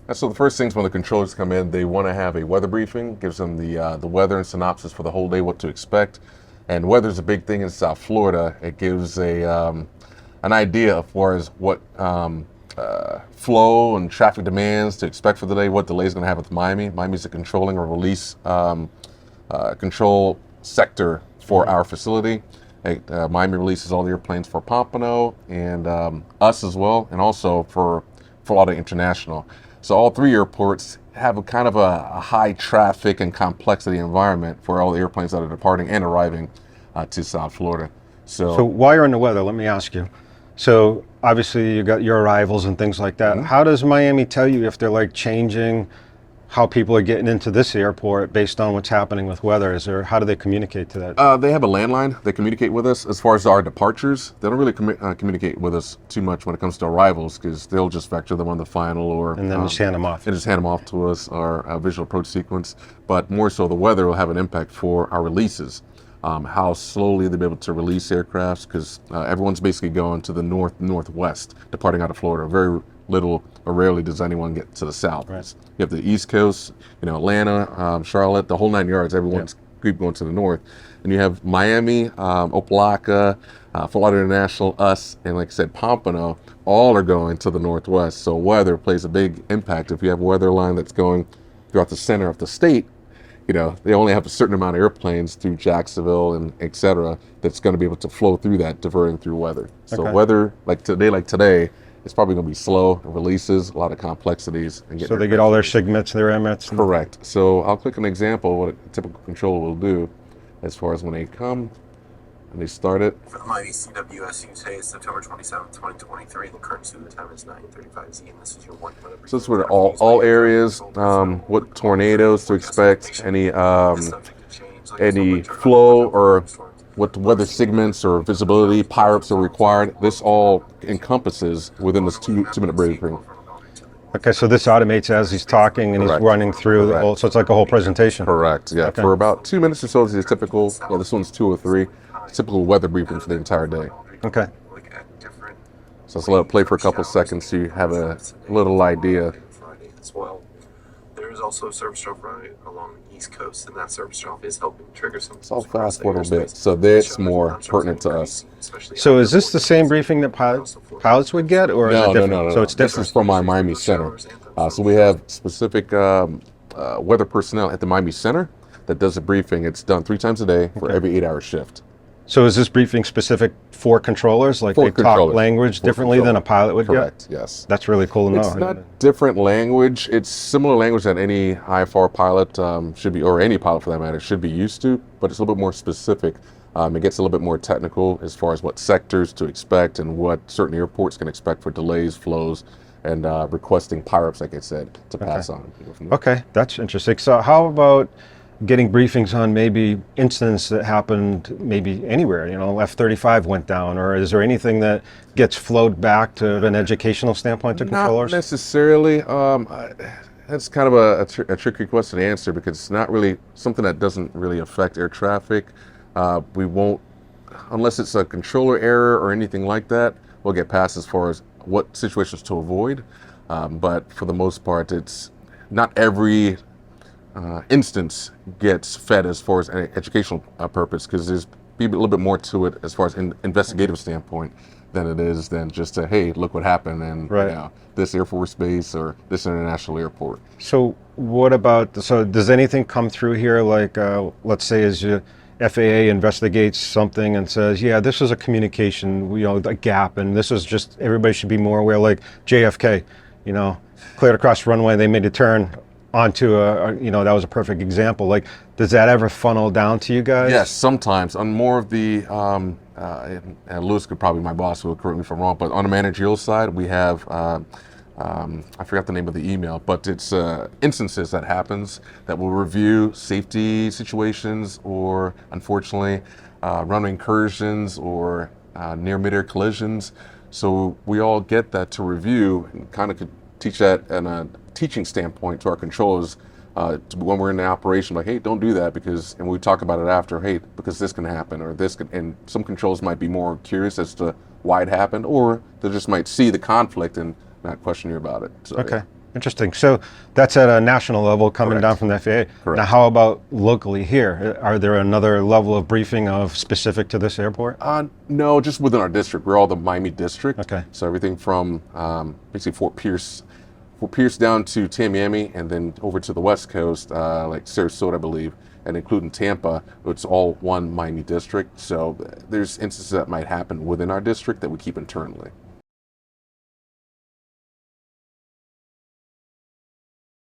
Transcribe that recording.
And so the first things when the controllers come in, they want to have a weather briefing, gives them the weather and synopsis for the whole day, what to expect. And weather's a big thing in South Florida. It gives an idea as far as what flow and traffic demands to expect for the day, what delays going to have with Miami. Miami's a controlling or release control sector for our facility. Miami releases all the airplanes for Pompano and us as well, and also for Fort Lauderdale International. So all three airports have a kind of a high traffic and complexity environment for all the airplanes that are departing and arriving to South Florida. So while you're in the weather, let me ask you. So obviously you got your arrivals and things like that. How does Miami tell you if they're like changing how people are getting into this airport based on what's happening with weather? How do they communicate to that? They have a landline. They communicate with us. As far as our departures, they don't really communicate with us too much when it comes to arrivals, because they'll just factor them on the final, or And then just hand them off. and just hand them off to us, our visual approach sequence. But more so, the weather will have an impact for our releases. How slowly they'll be able to release aircrafts, because everyone's basically going to the northwest, departing out of Florida. Very little or rarely does anyone get to the south. Right. You have the East Coast, Atlanta, Charlotte, the whole 9 yards. Everyone's keep going to the north. And you have Miami, Opelika, Fort Lauderdale International, us, and like I said, Pompano, all are going to the northwest. So weather plays a big impact. If you have a weather line that's going throughout the center of the state, they only have a certain amount of airplanes through Jacksonville and et cetera that's going to be able to flow through that, diverting through weather. So weather, like today, it's probably going to be slow, releases, a lot of complexities. So they get all their SIGMETs, their emits? Correct. So I'll click an example of what a typical controller will do as far as when they come and they start it. For the Miami CWS, you say it's September 27th, 2023. The current student time is 9:35 Z, and this is your 1 minute. So this is where all areas, what tornadoes to expect, any flow or what the weather segments or visibility, PIREPs are required. This all encompasses within this two-minute briefing. Okay, so this automates as he's talking and he's running through the whole, so it's like a whole presentation. Correct, yeah. For about 2 minutes or so is the typical, this one's 2 or 3, typical weather briefing for the entire day. Okay. So let's let it play for a couple seconds so you have a little idea. There is also a service drop right along the East Coast, and that service drop is helping trigger some. So I'll fast forward a little bit. So that's more pertinent to us. So is this the same briefing that pilots would get, or is it different? No. So it's different. This is from our Miami Center. So we have specific weather personnel at the Miami Center that does a briefing. It's done 3 times a day for every 8-hour shift. So is this briefing specific for controllers? Like they talk language differently than a pilot would Correct, get? yes. That's really cool to know. It's not different language. It's similar language that any IFR pilot should be, or any pilot for that matter, should be used to, but it's a little bit more specific. It gets a little bit more technical as far as what sectors to expect and what certain airports can expect for delays, flows, and requesting PIREPs, like I said, to pass on. Okay, that's interesting. So how about getting briefings on maybe incidents that happened maybe anywhere, F-35 went down, or is there anything that gets flowed back to an educational standpoint to controllers? Not necessarily. That's kind of a tricky question to answer, because it's not really something that doesn't really affect air traffic. We won't, unless it's a controller error or anything like that, we'll get past as far as what situations to avoid. But for the most part, it's not every instance gets fed as far as an educational purpose, because there's a little bit more to it as far as an investigative standpoint than it is than just a, hey, look what happened in this Air Force base or this international airport. So what about, does anything come through here, like let's say as you FAA investigates something and says, yeah, this is a communication, a gap, and this is just, everybody should be more aware, like JFK, cleared across the runway, they made a turn onto that was a perfect example. Like, does that ever funnel down to you guys? Yes, sometimes. On more of the, and Lewis could probably, my boss will correct me if I'm wrong, but on the managerial side, we have, I forgot the name of the email, but it's instances that happens that will review safety situations or, unfortunately, runway incursions or near mid-air collisions. So we all get that to review and kind of could teach that in a teaching standpoint to our controllers when we're in the operation, like, hey, don't do that, because, and we talk about it after, hey, because this can happen, or this can, and some controls might be more curious as to why it happened, or they just might see the conflict and not question you about it. So, okay. Interesting. So that's at a national level coming Correct. down from the FAA. Correct. Now, how about locally here? Are there another level of briefing of specific to this airport? No, just within our district. We're all the Miami district. Okay. So everything from basically Fort Pierce down to Tamiami, and then over to the West Coast, like Sarasota, I believe, and including Tampa. It's all one Miami district. So there's instances that might happen within our district that we keep internally.